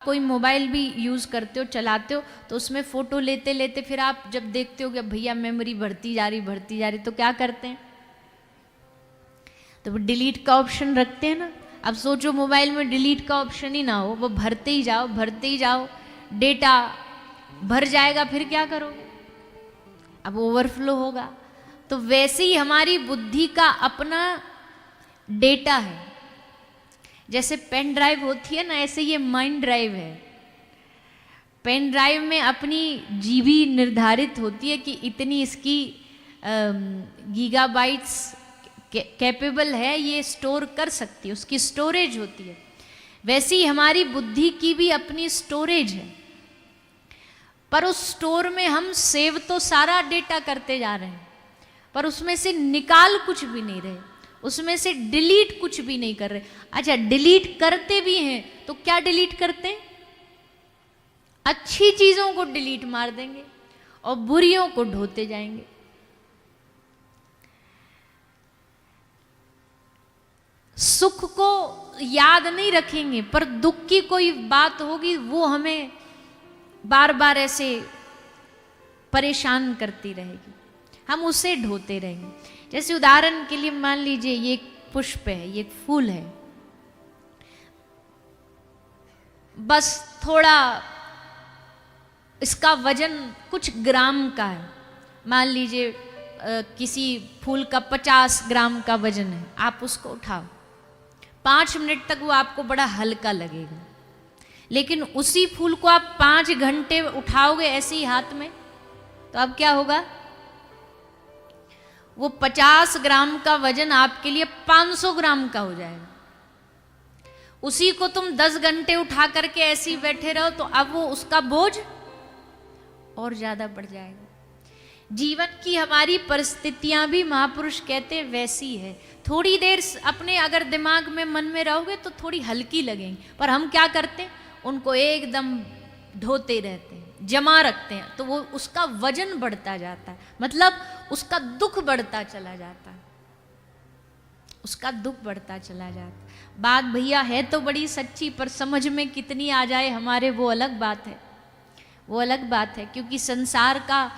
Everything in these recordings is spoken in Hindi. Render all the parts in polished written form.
कोई मोबाइल भी यूज़ करते हो, चलाते हो, तो उसमें फ़ोटो लेते लेते फिर आप जब देखते हो कि भैया मेमोरी बढ़ती जा रही तो क्या करते हैं? तो वो डिलीट का ऑप्शन रखते हैं ना। अब सोचो मोबाइल में डिलीट का ऑप्शन ही ना हो, वो भरते ही जाओ, डेटा भर जाएगा, फिर क्या करोगे? अब ओवरफ्लो होगा। तो वैसे ही हमारी बुद्धि का अपना डेटा है। जैसे पेन ड्राइव होती है ना, ऐसे ये माइंड ड्राइव है। पेन ड्राइव में अपनी जीबी निर्धारित होती है कि इतनी इसकी गीगाबाइट्स कैपेबल है, ये स्टोर कर सकती है, उसकी स्टोरेज होती है। वैसे ही हमारी बुद्धि की भी अपनी स्टोरेज है, पर उस स्टोर में हम सेव तो सारा डेटा करते जा रहे हैं, पर उसमें से निकाल कुछ भी नहीं रहे, उसमें से डिलीट कुछ भी नहीं कर रहे। अच्छा, डिलीट करते भी हैं तो क्या डिलीट करते हैं? अच्छी चीजों को डिलीट मार देंगे और बुरियों को ढोते जाएंगे। सुख को याद नहीं रखेंगे, पर दुख की कोई बात होगी वो हमें बार बार ऐसे परेशान करती रहेगी, हम उसे ढोते रहेंगे। जैसे उदाहरण के लिए मान लीजिए ये एक पुष्प है, ये एक फूल है, बस थोड़ा इसका वजन कुछ ग्राम का है। मान लीजिए किसी फूल का 50 ग्राम का वजन है, आप उसको उठाओ, 5 मिनट तक वो आपको बड़ा हल्का लगेगा। लेकिन उसी फूल को आप 5 घंटे उठाओगे ऐसे ही हाथ में, तो अब क्या होगा? वो 50 ग्राम का वजन आपके लिए 500 ग्राम का हो जाएगा। उसी को तुम 10 घंटे उठा करके ऐसे ही बैठे रहो तो अब वो उसका बोझ और ज्यादा बढ़ जाएगा। जीवन की हमारी परिस्थितियां भी महापुरुष कहते हैं वैसी है। थोड़ी देर अपने अगर दिमाग में मन में रहोगे तो थोड़ी हल्की लगेंगी, पर हम क्या करते हैं? उनको एकदम ढोते रहते हैं, जमा रखते हैं, तो वो उसका वजन बढ़ता जाता है, मतलब उसका दुख बढ़ता चला जाता है, उसका दुख बढ़ता चला जाता है। बात भैया है तो बड़ी सच्ची, पर समझ में कितनी आ जाए हमारे, वो अलग बात है, वो अलग बात है। क्योंकि संसार का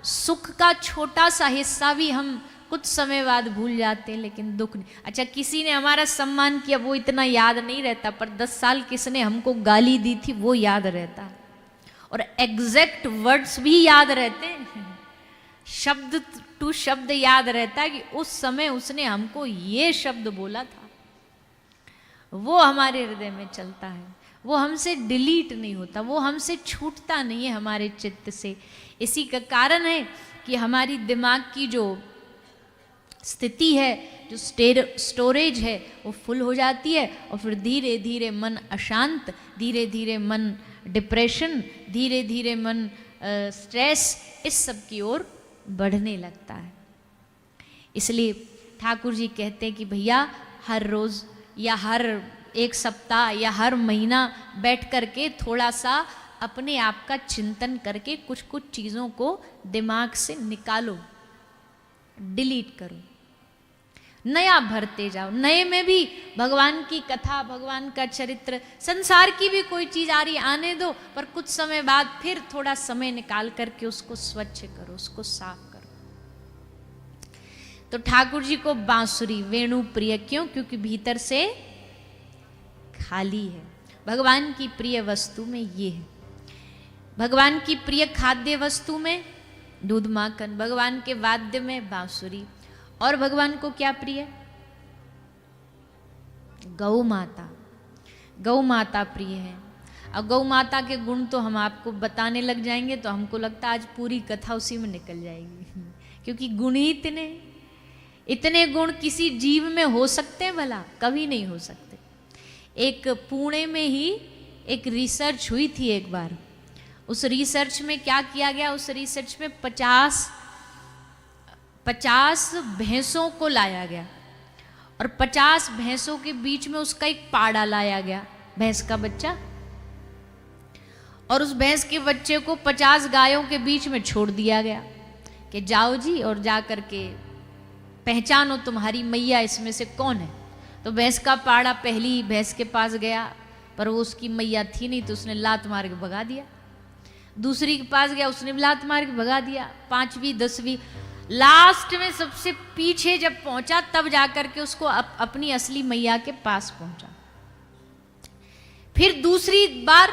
सुख का छोटा सा हिस्सा भी हम कुछ समय बाद भूल जाते हैं, लेकिन दुख नहीं। अच्छा, किसी ने हमारा सम्मान किया, वो इतना याद नहीं रहता, पर 10 साल किसने हमको गाली दी थी वो याद रहता है, और एग्जैक्ट वर्ड्स भी याद रहते हैं, शब्द टू शब्द याद रहता है कि उस समय उसने हमको ये शब्द बोला था, वो हमारे हृदय में चलता है, वो हमसे डिलीट नहीं होता, वो हमसे छूटता नहीं है हमारे चित्त से। इसी का कारण है कि हमारी दिमाग की जो स्थिति है, जो स्टोरेज है, वो फुल हो जाती है, और फिर धीरे धीरे मन अशांत, धीरे धीरे मन डिप्रेशन, धीरे धीरे मन स्ट्रेस, इस सब की ओर बढ़ने लगता है। इसलिए ठाकुर जी कहते हैं कि भैया हर रोज या हर एक सप्ताह या हर महीना बैठ करके थोड़ा सा अपने आप का चिंतन करके कुछ कुछ चीज़ों को दिमाग से निकालो, डिलीट करो, नया भरते जाओ। नए में भी भगवान की कथा, भगवान का चरित्र, संसार की भी कोई चीज़ आ रही आने दो, पर कुछ समय बाद फिर थोड़ा समय निकाल करके उसको स्वच्छ करो, उसको साफ करो। तो ठाकुर जी को बांसुरी वेणु प्रिय क्यों? क्योंकि भीतर से खाली है। भगवान की प्रिय वस्तु में ये है, भगवान की प्रिय खाद्य वस्तु में दूध माखन, भगवान के वाद्य में बांसुरी, और भगवान को क्या प्रिय? गौ माता, गौ माता प्रिय है। अब गौ माता के गुण तो हम आपको बताने लग जाएंगे तो हमको लगता है आज पूरी कथा उसी में निकल जाएगी, क्योंकि गुण ही इतने गुण किसी जीव में हो सकते हैं? भला कभी नहीं हो सकते। एक पुणे में ही एक रिसर्च हुई थी एक बार, उस रिसर्च में क्या किया गया? उस रिसर्च में 50 भैंसों को लाया गया, और 50 भैंसों के बीच में उसका एक पाड़ा लाया गया, भैंस का बच्चा, और उस भैंस के बच्चे को 50 गायों के बीच में छोड़ दिया गया कि जाओ जी और जा करके पहचानो तुम्हारी मैया इसमें से कौन है। तो भैंस का पाड़ा पहली भैंस के पास गया, पर वो उसकी मैया थी नहीं तो उसने लात मार के भगा दिया। दूसरी के पास गया, उसने भी लात मार के भगा दिया। 5वीं 10वीं, लास्ट में सबसे पीछे जब पहुंचा तब जाकर के उसको अपनी असली मैया के पास पहुंचा। फिर दूसरी बार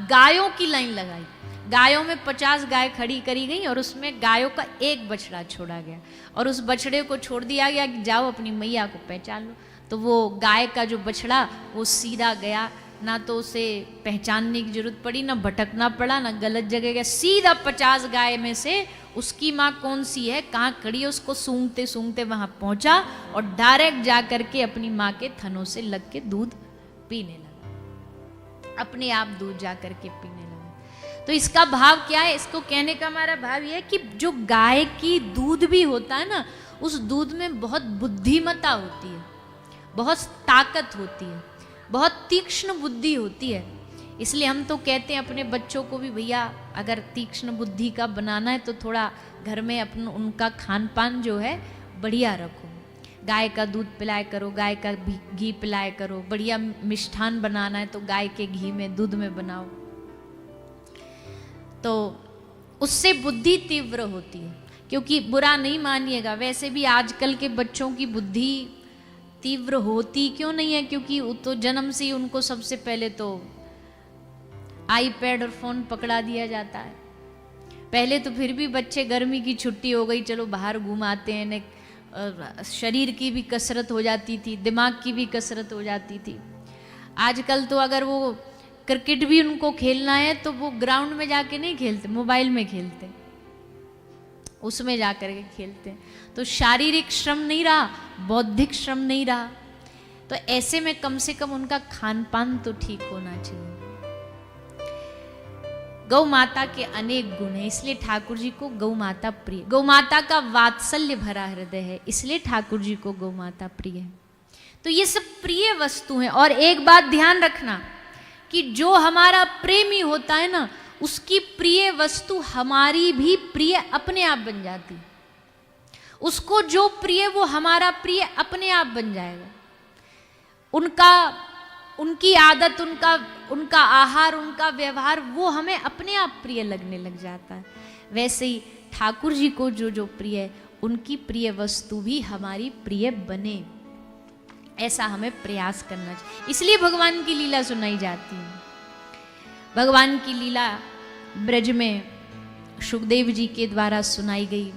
गायों की लाइन लगाई, गायों में 50 गाय खड़ी करी गई और उसमें गायों का एक बछड़ा छोड़ा गया और उस बछड़े को छोड़ दिया गया कि जाओ अपनी मैया को पहचान लो। तो वो गाय का जो बछड़ा वो सीधा गया, ना तो उसे पहचानने की जरूरत पड़ी, ना भटकना पड़ा, ना गलत जगह गया, सीधा 50 गाय में से उसकी माँ कौन सी है, कहाँ खड़ी है, उसको सूंघते सूंघते वहां पहुंचा और डायरेक्ट जा करके अपनी माँ के थनों से लग के दूध पीने लगा, अपने आप दूध जा करके पीने लगा। तो इसका भाव क्या है, इसको कहने का हमारा भाव यह है कि जो गाय की दूध भी होता है ना, उस दूध में बहुत बुद्धिमता होती है, बहुत ताकत होती है, बहुत तीक्ष्ण बुद्धि होती है। इसलिए हम तो कहते हैं अपने बच्चों को भी, भैया अगर तीक्ष्ण बुद्धि का बनाना है तो थोड़ा घर में उनका खान पान जो है बढ़िया रखो, गाय का दूध पिलाया करो, गाय का घी पिलाया करो, बढ़िया मिष्ठान बनाना है तो गाय के घी में दूध में बनाओ, तो उससे बुद्धि तीव्र होती है। क्योंकि बुरा नहीं मानिएगा, वैसे भी आजकल के बच्चों की बुद्धि तीव्र होती क्यों नहीं है, क्योंकि तो जन्म से ही उनको सबसे पहले तो आईपैड और फोन पकड़ा दिया जाता है। पहले तो फिर भी बच्चे गर्मी की छुट्टी हो गई चलो बाहर घुमाते हैं, शरीर की भी कसरत हो जाती थी, दिमाग की भी कसरत हो जाती थी। आजकल तो अगर वो क्रिकेट भी उनको खेलना है तो वो ग्राउंड में जाके नहीं खेलते, मोबाइल में खेलते, उसमें जाकर के खेलते हैं। तो शारीरिक श्रम नहीं रहा, बौद्धिक श्रम नहीं रहा। तो ऐसे में कम से कम उनका खान पान तो ठीक होना चाहिए। गौ माता के अनेक गुण हैं, इसलिए ठाकुर जी को गौ माता प्रिय, गौ माता का वात्सल्य भरा हृदय है, इसलिए ठाकुर जी को गौ माता प्रिय है। तो ये सब प्रिय वस्तु हैं। और एक बात ध्यान रखना कि जो हमारा प्रेमी होता है ना, उसकी प्रिय वस्तु हमारी भी प्रिय अपने आप बन जाती। उसको जो प्रिय वो हमारा प्रिय अपने आप बन जाएगा। उनकी आदत, उनका आहार, उनका व्यवहार वो हमें अपने आप प्रिय लगने लग जाता है। वैसे ही ठाकुर जी को जो जो प्रिय है, उनकी प्रिय वस्तु भी हमारी प्रिय बने, ऐसा हमें प्रयास करना चाहिए। इसलिए भगवान की लीला सुनाई जाती है। भगवान की लीला ब्रज में सुखदेव जी के द्वारा सुनाई गई।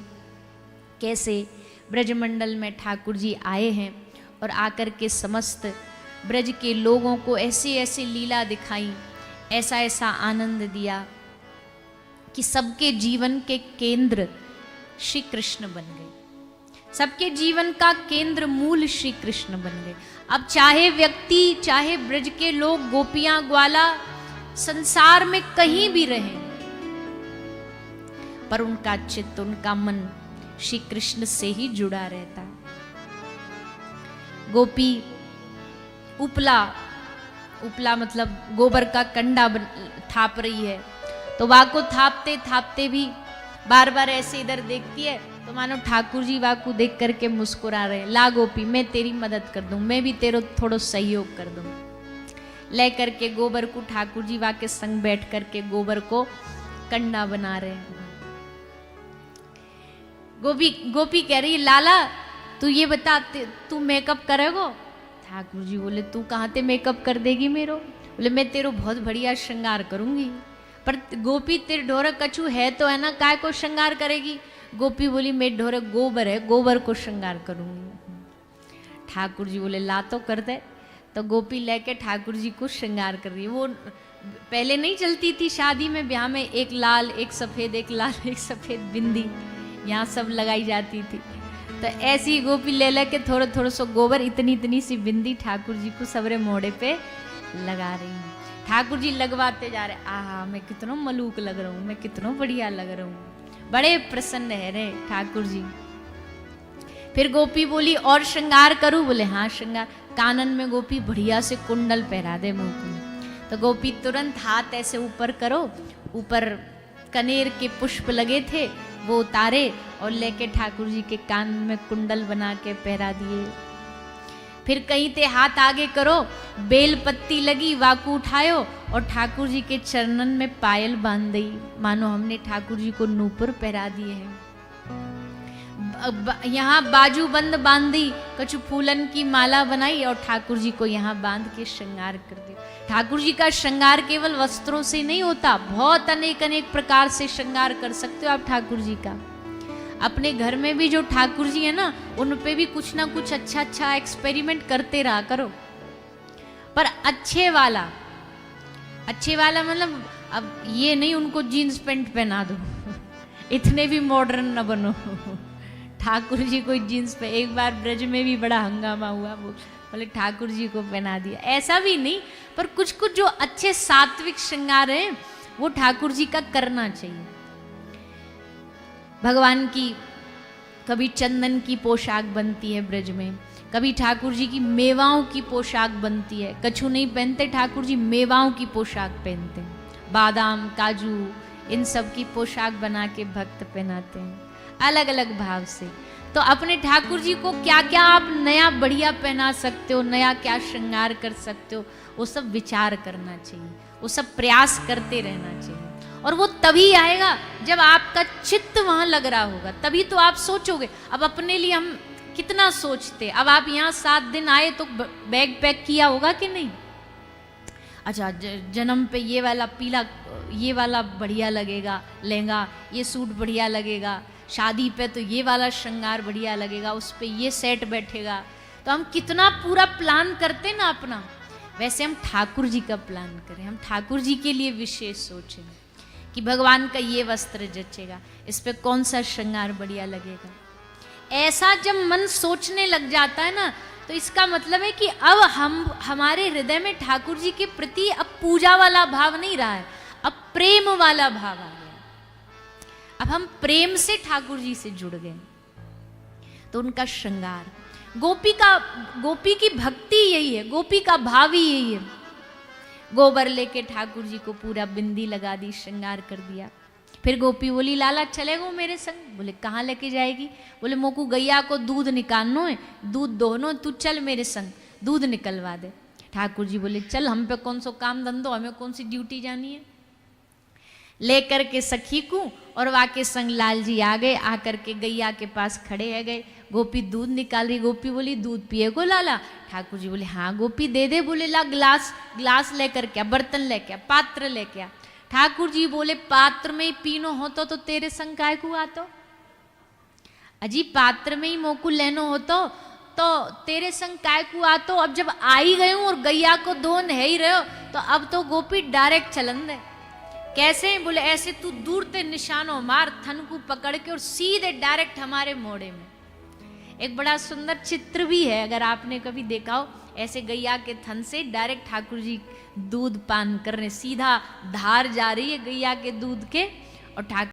कैसे ब्रजमंडल में ठाकुर जी आए हैं और आकर के समस्त ब्रज के लोगों को ऐसी ऐसी लीला दिखाई, ऐसा ऐसा आनंद दिया कि सबके जीवन के केंद्र श्री कृष्ण बन गए। सबके जीवन का केंद्र मूल श्री कृष्ण बन गए। अब चाहे व्यक्ति, चाहे ब्रज के लोग, गोपियां, ग्वाला, संसार में कहीं भी रहें, पर उनका चित्त, उनका मन श्री कृष्ण से ही जुड़ा रहता है। गोपी उपला मतलब गोबर का कंडा थाप रही है, तो वाको थापते थापते भी बार बार ऐसे इधर देखती है तो मानो ठाकुर जी वाको देख करके मुस्कुरा रहे, ला गोपी मैं तेरी मदद कर दूं, मैं भी तेरो थोड़ो सहयोग कर दूं। ले करके गोबर को ठाकुर जी वाके संग बैठ करके गोबर को कंडा बना रहे हैं। गोपी कह रही है, लाला तू ये बता, तू मेकअप करेगो? ठाकुर जी बोले, तू कहाँ ते मेकअप कर देगी मेरो? बोले, मैं तेरो बहुत बढ़िया श्रृंगार करूंगी। पर गोपी तेरे ढोरक कछु है तो है ना, काय को श्रृंगार करेगी? गोपी बोली, मेरे ढोरक गोबर है, गोबर को श्रृंगार करूंगी। ठाकुर जी बोले, ला तो कर दे। तो गोपी लेके ठाकुर जी को श्रृंगार कर रही है। वो पहले नहीं चलती थी शादी में, ब्याह में एक लाल एक सफेद, एक लाल एक सफेद बिंदी यहाँ सब लगाई जाती थी। तो ऐसी गोपी ले लेके थोड़ा थोड़ा सो गोबर, इतनी इतनी सी बिंदी ठाकुर जी को सबरे मोड़े पे लगा रही हूँ। ठाकुर जी लगवाते जा रहे, आहा मैं कितना मलूक लग रहा हूँ, मैं कितना बढ़िया लग रहा हूँ, बड़े प्रसन्न है रे ठाकुर जी। फिर गोपी बोली, और श्रृंगार करूँ? बोले हाँ श्रृंगार। कानन में गोपी बढ़िया से कुंडल पहरा दे मुंह को। तो गोपी तुरंत हाथ ऐसे ऊपर करो, ऊपर कनेर के पुष्प लगे थे वो उतारे और लेके ठाकुर जी के कान में कुंडल बना के पहरा दिए। फिर कहीं ते हाथ आगे करो, बेल पत्ती लगी, वाकू उठायो और ठाकुर जी के चरणन में पायल बांध दी, मानो हमने ठाकुर जी को नूपुर पहरा दिए हैं। यहाँ बाजू बंद बांधी, कछु फूलन की माला बनाई और ठाकुर जी को यहाँ बांध के श्रृंगार कर दिया। ठाकुर जी का श्रृंगार केवल वस्त्रों से नहीं होता, बहुत अनेक अनेक प्रकार से श्रृंगार कर सकते हो आप ठाकुर जी का। अपने घर में भी जो ठाकुर जी है ना, उन पे भी कुछ ना कुछ अच्छा अच्छा एक्सपेरिमेंट करते रहा करो, पर अच्छे वाला मतलब अब ये नहीं उनको जीन्स पैंट पहना दो इतने भी मॉडर्न न बनो। ठाकुर जी को जीन्स पे, एक बार ब्रज में भी बड़ा हंगामा हुआ, वो बोले ठाकुर जी को पहना दिया, ऐसा भी नहीं, पर कुछ कुछ जो अच्छे सात्विक श्रृंगार है वो ठाकुर जी का करना चाहिए। भगवान की कभी चंदन की पोशाक बनती है ब्रज में, कभी ठाकुर जी की मेवाओं की पोशाक बनती है। कछु नहीं पहनते ठाकुर जी, मेवाओं की पोशाक पहनते हैं, बादाम काजू इन सब की पोशाक बना के भक्त पहनाते हैं अलग अलग भाव से। तो अपने ठाकुर जी को क्या क्या आप नया बढ़िया पहना सकते हो, नया क्या श्रृंगार कर सकते हो, वो सब विचार करना चाहिए, वो सब प्रयास करते रहना चाहिए। और वो तभी आएगा जब आपका चित्त वहां लग रहा होगा, तभी तो आप सोचोगे। अब अपने लिए हम कितना सोचते, अब आप यहाँ 7 दिन आए तो बैग पैक किया होगा कि नहीं? अच्छा जन्म पे ये वाला पीला, ये वाला बढ़िया लगेगा लहंगा, ये सूट बढ़िया लगेगा, शादी पे तो ये वाला श्रृंगार बढ़िया लगेगा, उस पे ये सेट बैठेगा। तो हम कितना पूरा प्लान करते ना अपना, वैसे हम ठाकुर जी का प्लान करें, हम ठाकुर जी के लिए विशेष सोचें कि भगवान का ये वस्त्र जचेगा, इस पे कौन सा श्रृंगार बढ़िया लगेगा। ऐसा जब मन सोचने लग जाता है ना, तो इसका मतलब है कि अब हमारे हृदय में ठाकुर जी के प्रति अब पूजा वाला भाव नहीं रहा है, अब प्रेम वाला भाव आ गया। अब हम प्रेम से ठाकुर जी से जुड़ गए। तो उनका श्रृंगार, गोपी की भक्ति यही है, गोपी का भाव ही यही है। गोबर लेके ठाकुर जी को पूरा बिंदी लगा दी, श्रृंगार कर दिया। फिर गोपी बोली लाला चलेगो मेरे संग? बोले कहाँ लेके जाएगी? बोले मोकू गैया को दूध निकालनो है, दूध दोहनो, तू चल मेरे संग दूध निकलवा दे। ठाकुर जी बोले चल, हम पे कौन सो काम धंधो, हमें कौन सी ड्यूटी जानी है। लेकर के सखी को और वाके संग लाल जी आ गए, आकर के गैया के पास खड़े है गए। गोपी दूध निकाल रही, गोपी बोली दूध पिएगो लाला? ठाकुर जी बोले हाँ गोपी दे दे। बोले ला ग्लास लेकर क्या, बर्तन लेके आ, पात्र लेके आ। ठाकुर जी बोले पात्र में ही पीनो होतो तो तेरे संग काय को आतो? अजी पात्र में ही मोकू लेनो होतो तो तेरे संग काय को आतो? अब जब आ ही गए हूं और गैया को दोन है ही रहे हो, तो अब तो गोपी डायरेक्ट चलन दे। कैसे? बोले ऐसे तू दूर ते निशानो मार, थन को पकड़ के और सीधे डायरेक्ट हमारे मोड़े में। एक बड़ा सुंदर चित्र भी है, अगर आपने कभी देखा हो, ऐसे गैया के थन से डायरेक्ट ठाकुर जी दूध पान कर रहे, सीधा धार जा रही है गैया के दूध के, और ठाकुर